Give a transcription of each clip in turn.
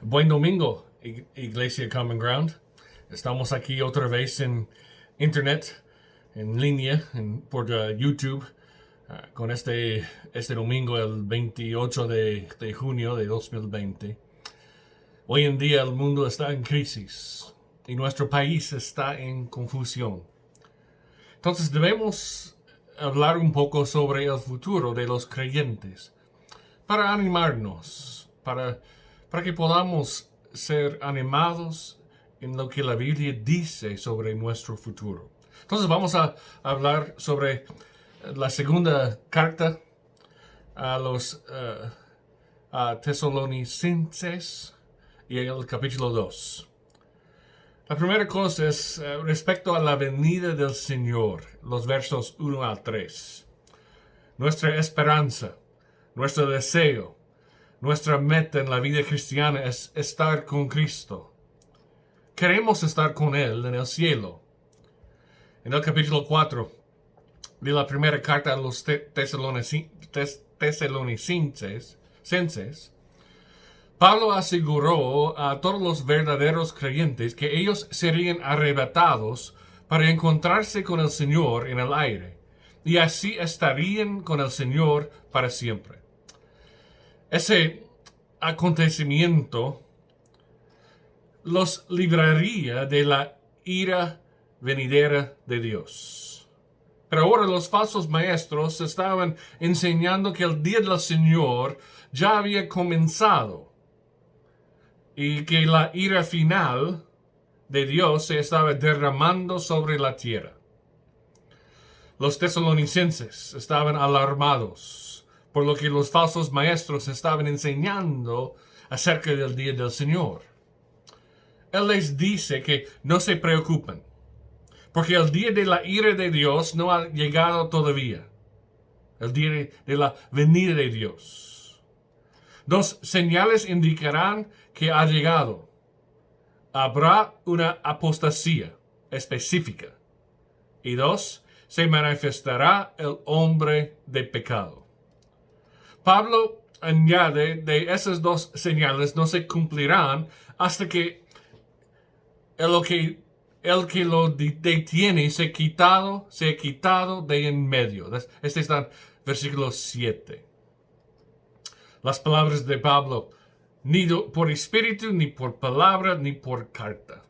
Buen domingo, Iglesia Common Ground. Estamos aquí otra vez en Internet, en línea, por YouTube, con este domingo, el 28 de junio de 2020. Hoy en día el mundo está en crisis y nuestro país está en confusión. Entonces debemos hablar un poco sobre el futuro de los creyentes, para animarnos, para que podamos ser animados en lo que la Biblia dice sobre nuestro futuro. Entonces vamos a hablar sobre la segunda carta a los a Tesalonicenses y el capítulo 2. La primera cosa es respecto a la venida del Señor, los versos 1 al 3. Nuestra esperanza, nuestro deseo, nuestra meta en la vida cristiana es estar con Cristo. Queremos estar con Él en el cielo. En el capítulo 4 de la primera carta a los tesalonicenses, Pablo aseguró a todos los verdaderos creyentes que ellos serían arrebatados para encontrarse con el Señor en el aire, y así estarían con el Señor para siempre. Ese acontecimiento los libraría de la ira venidera de Dios. Pero ahora los falsos maestros estaban enseñando que el día del Señor ya había comenzado y que la ira final de Dios se estaba derramando sobre la tierra. Los tesalonicenses estaban alarmados por lo que los falsos maestros estaban enseñando acerca del día del Señor. Él les dice que no se preocupen, porque el día de la ira de Dios no ha llegado todavía. El día de la venida de Dios. Dos señales indicarán que ha llegado. Habrá una apostasía específica. Y dos, se manifestará el hombre de pecado. Pablo añade de esas dos señales no se cumplirán hasta que el que lo detiene se ha quitado de en medio. Este está en versículo 7. Las palabras de Pablo, ni por espíritu, ni por palabra, ni por carta,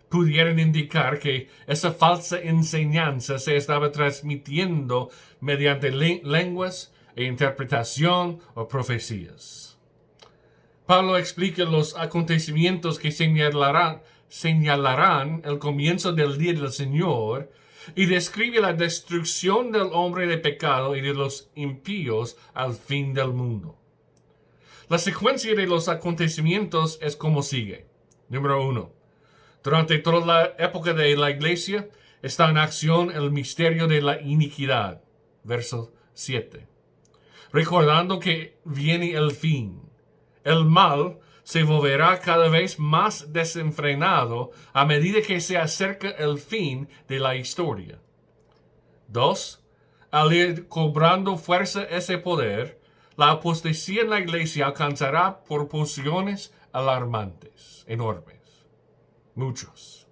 pudieran indicar que esa falsa enseñanza se estaba transmitiendo mediante lenguas e interpretación o profecías. Pablo explica los acontecimientos que señalarán el comienzo del día del Señor y describe la destrucción del hombre de pecado y de los impíos al fin del mundo. La secuencia de los acontecimientos es como sigue. Número 1. Durante toda la época de la iglesia está en acción el misterio de la iniquidad. Verso 7. Recordando que viene el fin. El mal se volverá cada vez más desenfrenado a medida que se acerca el fin de la historia. 2. Al ir cobrando fuerza ese poder, la apostasía en la iglesia alcanzará proporciones alarmantes, enormes. Muchos.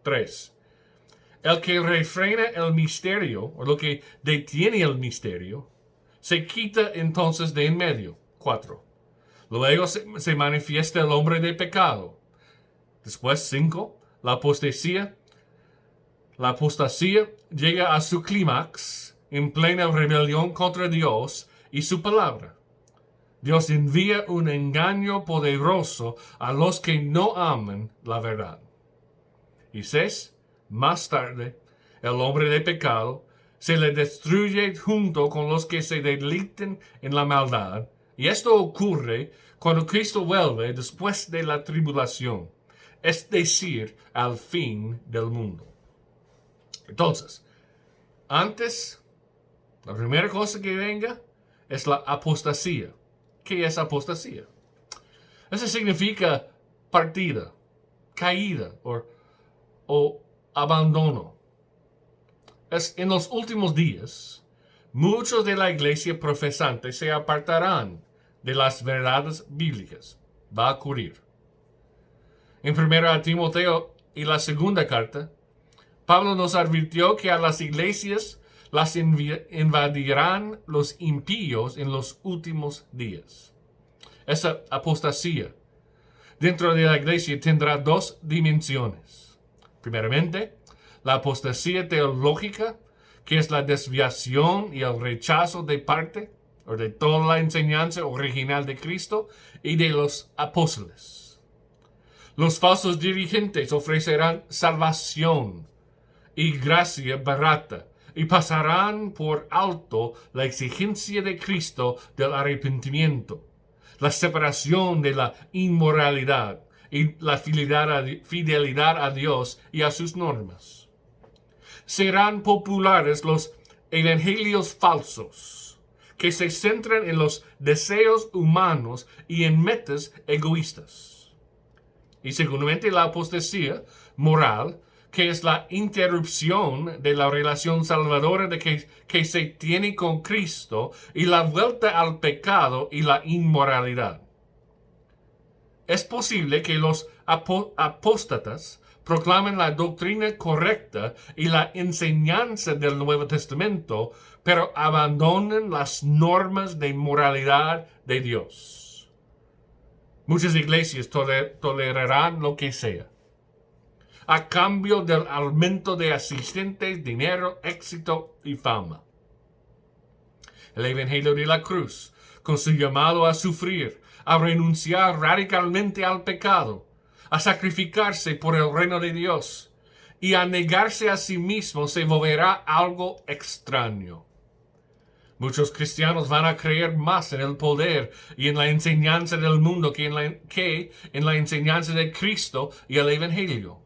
3. El que refrena el misterio, o lo que detiene el misterio, se quita entonces de en medio. 4. Luego se manifiesta el hombre de pecado. Después, 5. La apostasía llega a su clímax en plena rebelión contra Dios y su palabra. Dios envía un engaño poderoso a los que no aman la verdad. Y 6. Más tarde, el hombre de pecado se le destruye junto con los que se deleiten en la maldad. Y esto ocurre cuando Cristo vuelve después de la tribulación, es decir, al fin del mundo. Entonces, antes, la primera cosa que venga es la apostasía. ¿Qué es apostasía? Eso significa partida, caída o abandono. En los últimos días, muchos de la iglesia profesante se apartarán de las verdades bíblicas. Va a ocurrir. En 1 Timoteo y la segunda carta, Pablo nos advirtió que a las iglesias las invadirán los impíos en los últimos días. Esa apostasía dentro de la iglesia tendrá dos dimensiones. Primeramente, la apostasía teológica, que es la desviación y el rechazo de parte o de toda la enseñanza original de Cristo y de los apóstoles. Los falsos dirigentes ofrecerán salvación y gracia barata y pasarán por alto la exigencia de Cristo del arrepentimiento, la separación de la inmoralidad y la fidelidad a Dios y a sus normas. Serán populares los evangelios falsos, que se centran en los deseos humanos y en metas egoístas. Y seguramente la apostasía moral, que es la interrupción de la relación salvadora que se tiene con Cristo y la vuelta al pecado y la inmoralidad. Es posible que los apóstatas proclamen la doctrina correcta y la enseñanza del Nuevo Testamento, pero abandonen las normas de moralidad de Dios. Muchas iglesias tolerarán lo que sea, a cambio del aumento de asistentes, dinero, éxito y fama. El Evangelio de la Cruz, con su llamado a sufrir, a renunciar radicalmente al pecado, a sacrificarse por el reino de Dios y a negarse a sí mismo, se volverá algo extraño. Muchos cristianos van a creer más en el poder y en la enseñanza del mundo que en la enseñanza de Cristo y el Evangelio.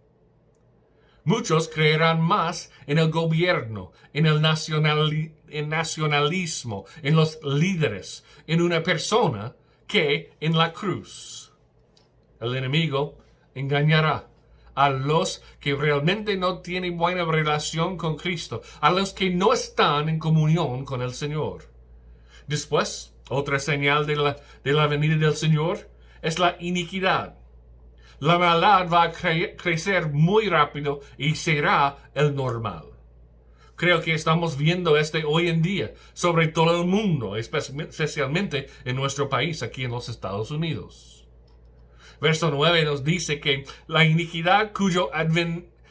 Muchos creerán más en el gobierno, en el nacionalismo, en los líderes, en una persona, que en la cruz. El enemigo engañará a los que realmente no tienen buena relación con Cristo, a los que no están en comunión con el Señor. Después, otra señal de la venida del Señor es la iniquidad. La maldad va a crecer muy rápido y será el normal. Creo que estamos viendo hoy en día sobre todo el mundo, especialmente en nuestro país, aquí en los Estados Unidos. Verso 9 nos dice que la iniquidad cuyo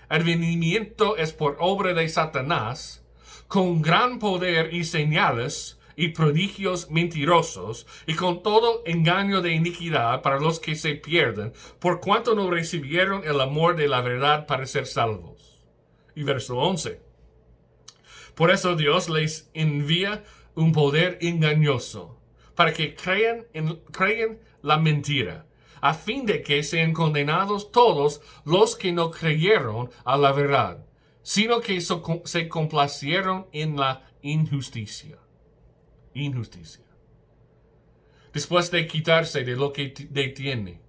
advenimiento es por obra de Satanás, con gran poder y señales y prodigios mentirosos, y con todo engaño de iniquidad para los que se pierden, por cuanto no recibieron el amor de la verdad para ser salvos. Y verso 11. Por eso Dios les envía un poder engañoso, para que crean la mentira, a fin de que sean condenados todos los que no creyeron a la verdad, sino que se complacieron en la injusticia. Después de quitarse de lo que detiene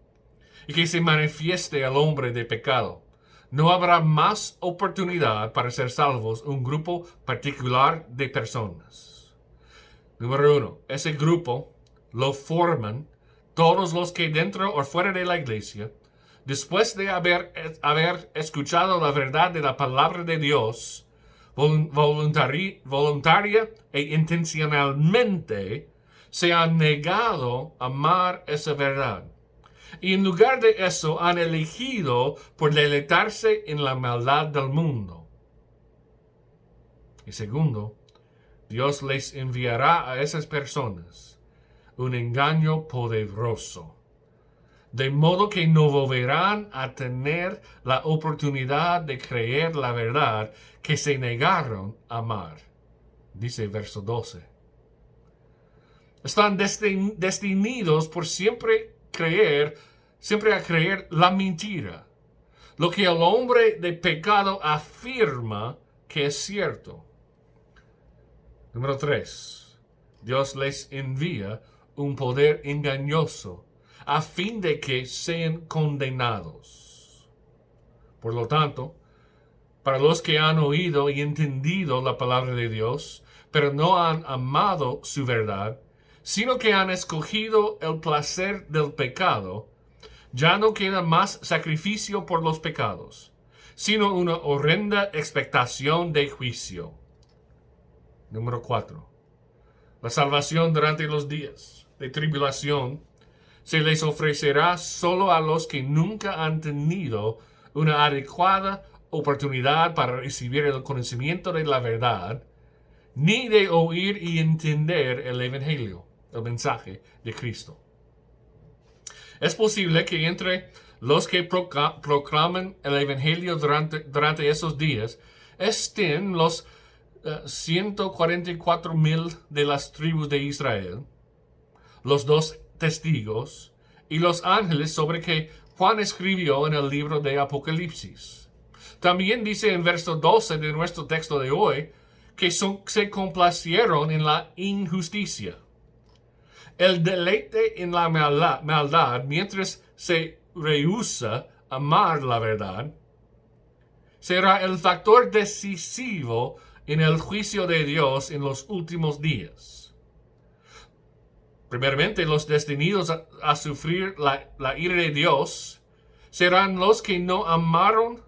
y que se manifieste al hombre de pecado, no habrá más oportunidad para ser salvos un grupo particular de personas. Número 1. Ese grupo lo forman todos los que dentro o fuera de la iglesia, después de haber escuchado la verdad de la palabra de Dios, voluntaria e intencionalmente, se han negado a amar esa verdad. Y en lugar de eso han elegido por deleitarse en la maldad del mundo. Y segundo, Dios les enviará a esas personas un engaño poderoso, de modo que no volverán a tener la oportunidad de creer la verdad que se negaron a amar. Dice verso 12. Están destinados por siempre a creer la mentira, lo que el hombre de pecado afirma que es cierto. Número 3. Dios les envía un poder engañoso a fin de que sean condenados. Por lo tanto, para los que han oído y entendido la palabra de Dios, pero no han amado su verdad, sino que han escogido el placer del pecado, Ya no queda más sacrificio por los pecados, sino una horrenda expectación de juicio. Número 4. La salvación durante los días de tribulación se les ofrecerá solo a los que nunca han tenido una adecuada oportunidad para recibir el conocimiento de la verdad, ni de oír y entender el Evangelio, el mensaje de Cristo. Es posible que entre los que proclaman el Evangelio durante esos días estén los 144,000 de las tribus de Israel, los 2 testigos y los ángeles sobre que Juan escribió en el libro de Apocalipsis. También dice en verso 12 de nuestro texto de hoy que se complacieron en la injusticia. El deleite en la maldad mientras se rehúsa amar la verdad será el factor decisivo en el juicio de Dios en los últimos días. Primeramente, los destinados a sufrir la ira de Dios serán los que no amaron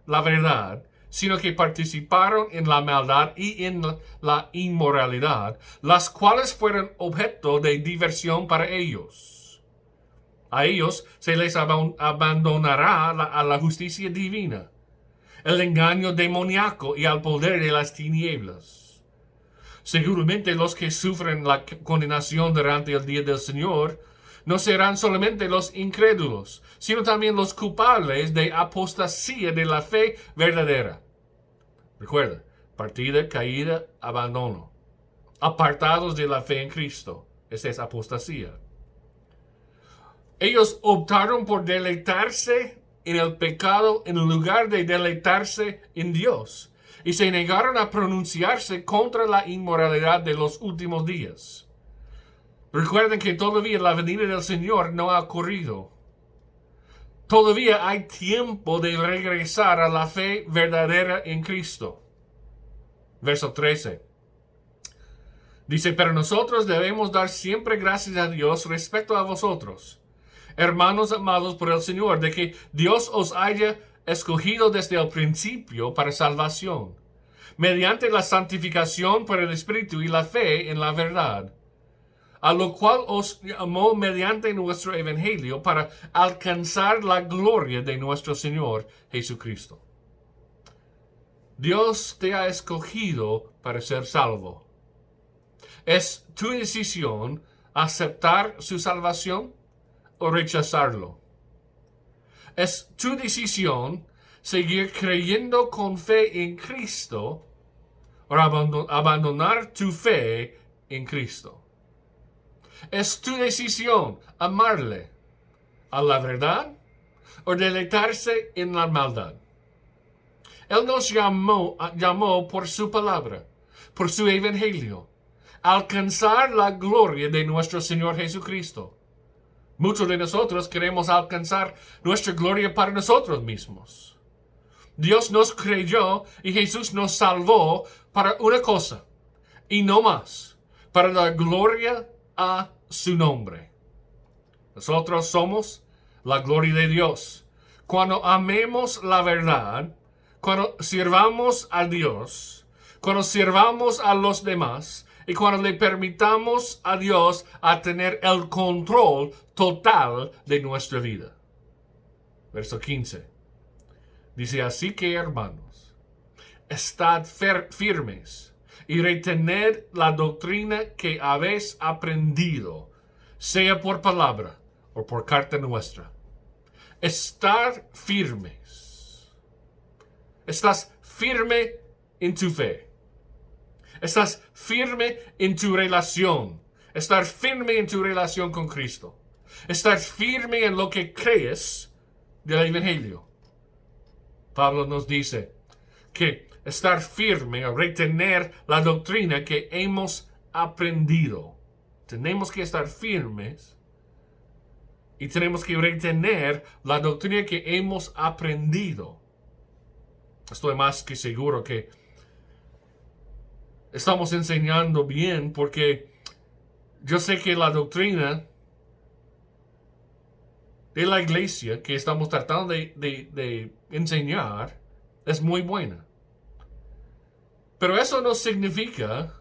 la verdad, sino que participaron en la maldad y en la inmoralidad, las cuales fueron objeto de diversión para ellos. A ellos se les abandonará a la justicia divina, el engaño demoníaco y al poder de las tinieblas. Seguramente los que sufren la condenación durante el día del Señor no serán solamente los incrédulos, sino también los culpables de apostasía de la fe verdadera. Recuerda, partida, caída, abandono. Apartados de la fe en Cristo. Esa es apostasía. Ellos optaron por deleitarse en el pecado en lugar de deleitarse en Dios, y se negaron a pronunciarse contra la inmoralidad de los últimos días. Recuerden que todavía la venida del Señor no ha ocurrido. Todavía hay tiempo de regresar a la fe verdadera en Cristo. Verso 13. Dice, pero nosotros debemos dar siempre gracias a Dios respecto a vosotros, hermanos amados por el Señor, de que Dios os haya escogido desde el principio para salvación, mediante la santificación por el Espíritu y la fe en la verdad, a lo cual os llamó mediante nuestro Evangelio para alcanzar la gloria de nuestro Señor Jesucristo. Dios te ha escogido para ser salvo. ¿Es tu decisión aceptar su salvación o rechazarlo? Es tu decisión seguir creyendo con fe en Cristo o abandonar tu fe en Cristo. Es tu decisión amarle a la verdad o deleitarse en la maldad. Él nos llamó por su palabra, por su evangelio, a alcanzar la gloria de nuestro Señor Jesucristo. Muchos de nosotros queremos alcanzar nuestra gloria para nosotros mismos. Dios nos creyó y Jesús nos salvó para una cosa, y no más, para dar gloria a su nombre. Nosotros somos la gloria de Dios. Cuando amemos la verdad, cuando sirvamos a Dios, cuando sirvamos a los demás, y cuando le permitamos a Dios a tener el control total de nuestra vida. Verso 15. Dice, así que hermanos, estad firmes y retened la doctrina que habéis aprendido, sea por palabra o por carta nuestra. Estar firmes. Estás firme en tu fe. Estás firme en tu relación. Estar firme en tu relación con Cristo. Estar firme en lo que crees del Evangelio. Pablo nos dice que estar firme o retener la doctrina que hemos aprendido. Tenemos que estar firmes y tenemos que retener la doctrina que hemos aprendido. Estoy más que seguro que estamos enseñando bien, porque yo sé que la doctrina de la iglesia que estamos tratando de enseñar es muy buena. Pero eso no significa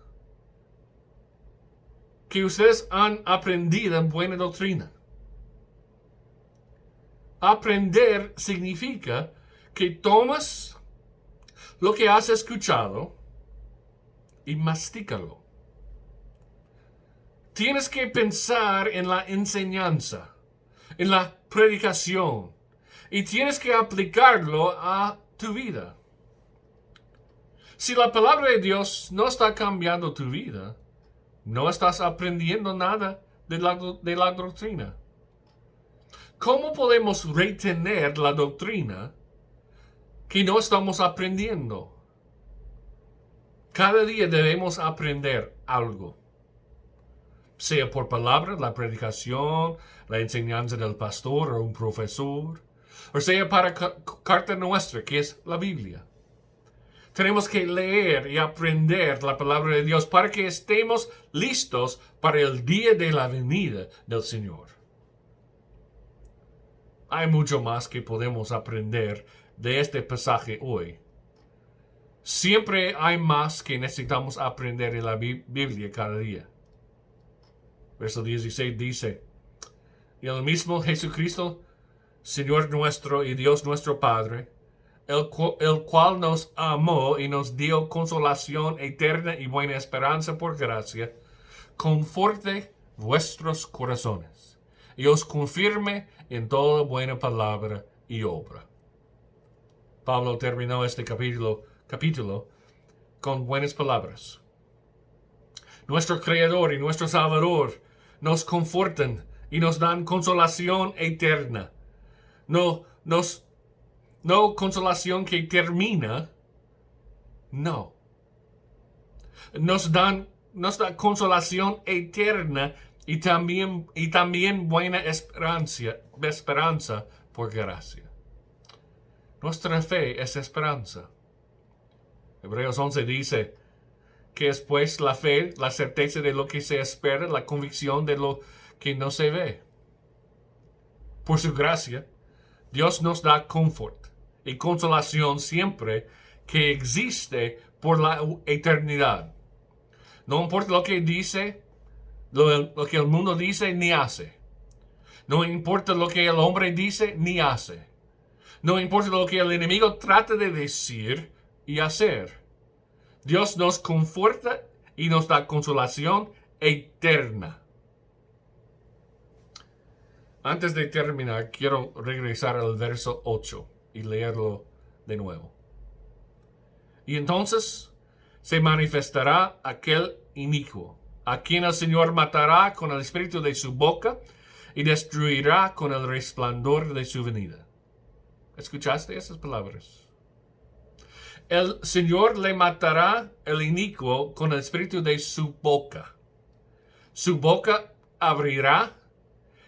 que ustedes han aprendido buena doctrina. Aprender significa que tomas lo que has escuchado y mastícalo. Tienes que pensar en la enseñanza, en la predicación, y tienes que aplicarlo a tu vida. Si la palabra de Dios no está cambiando tu vida, no estás aprendiendo nada de la doctrina. ¿Cómo podemos retener la doctrina que no estamos aprendiendo? Cada día debemos aprender algo. Sea por palabra, la predicación, la enseñanza del pastor o un profesor, o sea para carta nuestra, que es la Biblia. Tenemos que leer y aprender la palabra de Dios para que estemos listos para el día de la venida del Señor. Hay mucho más que podemos aprender de este pasaje hoy. Siempre hay más que necesitamos aprender en la Biblia cada día. Verso 16 dice, y el mismo Jesucristo, Señor nuestro y Dios nuestro Padre, el cual nos amó y nos dio consolación eterna y buena esperanza por gracia, conforte vuestros corazones y os confirme en toda buena palabra y obra. Pablo terminó este capítulo con buenas palabras. Nuestro Creador y nuestro Salvador nos confortan y nos dan consolación eterna. No consolación que termina. No. Nos da consolación eterna y también buena esperanza por gracia. Nuestra fe es esperanza. Hebreos 11 dice que es pues la fe, la certeza de lo que se espera, la convicción de lo que no se ve. Por su gracia, Dios nos da confort y consolación siempre que existe por la eternidad. No importa lo que dice, lo que el mundo dice ni hace. No importa lo que el hombre dice ni hace. No importa lo que el enemigo trata de decir y hacer. Dios nos conforta y nos da consolación eterna. Antes de terminar, quiero regresar al verso 8 y leerlo de nuevo. Y entonces se manifestará aquel inicuo, a quien el Señor matará con el espíritu de su boca y destruirá con el resplandor de su venida. ¿Escuchaste esas palabras? El Señor le matará el inicuo con el espíritu de su boca. Su boca abrirá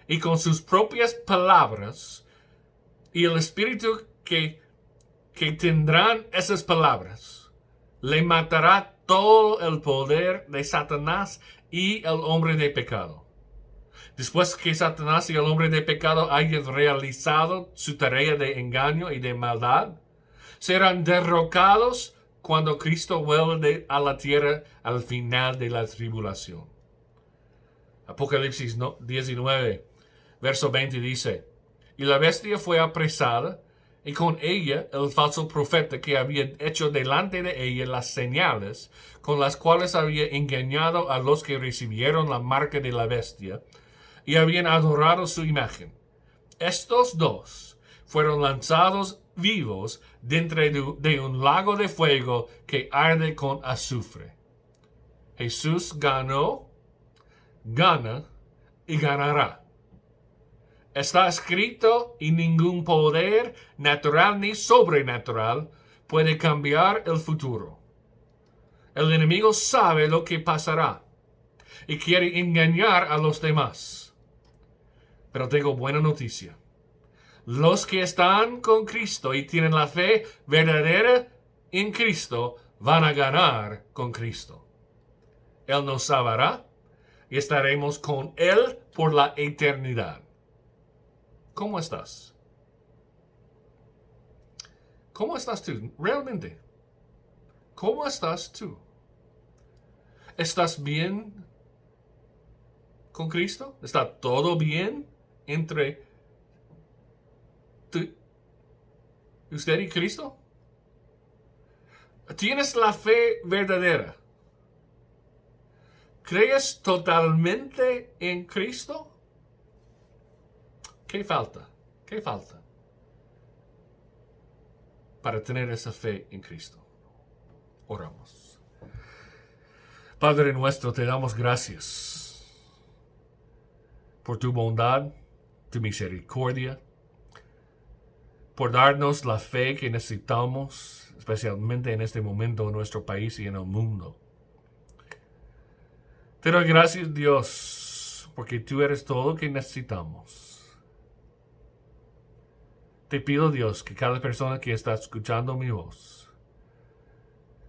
y con sus propias palabras y el espíritu que tendrán esas palabras, le matará todo el poder de Satanás y el hombre de pecado. Después que Satanás y el hombre de pecado hayan realizado su tarea de engaño y de maldad, serán derrocados cuando Cristo vuelva a la tierra al final de la tribulación. Apocalipsis 19, verso 20 dice, y la bestia fue apresada, y con ella el falso profeta que había hecho delante de ella las señales con las cuales había engañado a los que recibieron la marca de la bestia y habían adorado su imagen. Estos dos fueron lanzados vivos dentro de un lago de fuego que arde con azufre. Jesús ganó, gana y ganará. Está escrito y ningún poder natural ni sobrenatural puede cambiar el futuro. El enemigo sabe lo que pasará y quiere engañar a los demás. Pero tengo buena noticia. Los que están con Cristo y tienen la fe verdadera en Cristo van a ganar con Cristo. Él nos salvará y estaremos con Él por la eternidad. ¿Cómo estás? ¿Cómo estás tú? Realmente. ¿Cómo estás tú? ¿Estás bien con Cristo? ¿Está todo bien entre usted y Cristo? ¿Tienes la fe verdadera? ¿Crees totalmente en Cristo? ¿Qué falta? ¿Qué falta para tener esa fe en Cristo? Oramos. Padre nuestro, te damos gracias por tu bondad, tu misericordia, por darnos la fe que necesitamos, especialmente en este momento en nuestro país y en el mundo. Te doy gracias, Dios, porque tú eres todo lo que necesitamos. Te pido, Dios, que cada persona que está escuchando mi voz,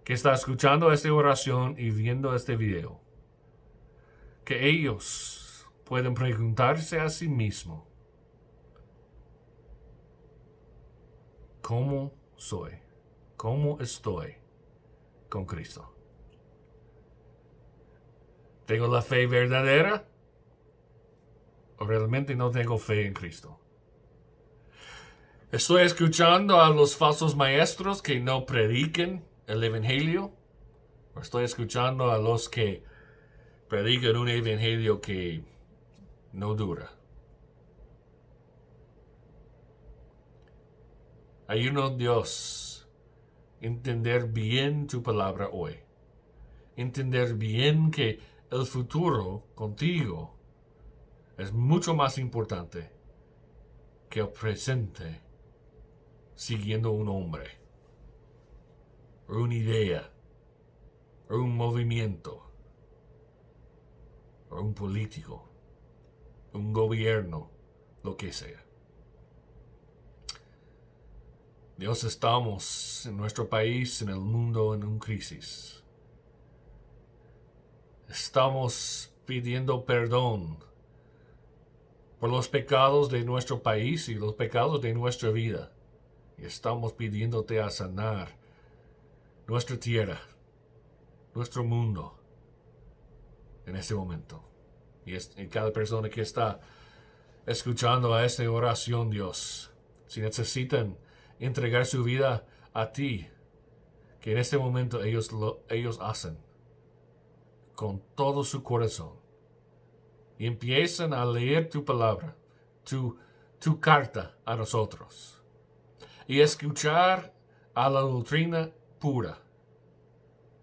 que está escuchando esta oración y viendo este video, que ellos puedan preguntarse a sí mismos, ¿cómo soy? ¿Cómo estoy con Cristo? ¿Tengo la fe verdadera? ¿O realmente no tengo fe en Cristo? ¿Estoy escuchando a los falsos maestros que no prediquen el evangelio? ¿O estoy escuchando a los que predican un evangelio que no dura? Ayúdanos, Dios, entender bien tu palabra hoy. Entender bien que el futuro contigo es mucho más importante que el presente siguiendo un hombre, o una idea, o un movimiento, o un político, un gobierno, lo que sea. Dios, estamos en nuestro país, en el mundo, en una crisis. Estamos pidiendo perdón por los pecados de nuestro país y los pecados de nuestra vida. Y estamos pidiéndote a sanar nuestra tierra, nuestro mundo, en este momento. Y cada persona que está escuchando a esta oración, Dios, si necesitan entregar su vida a ti, que en este momento ellos hacen con todo su corazón. Y empiezan a leer tu palabra, tu carta a nosotros. Y escuchar a la doctrina pura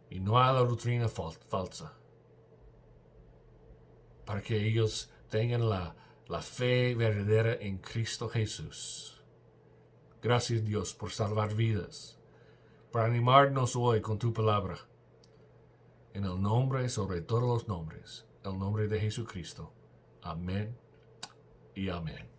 y no a la doctrina falsa. Para que ellos tengan la fe verdadera en Cristo Jesús. Gracias, Dios, por salvar vidas, por animarnos hoy con tu palabra. En el nombre sobre todos los nombres, el nombre de Jesucristo. Amén y amén.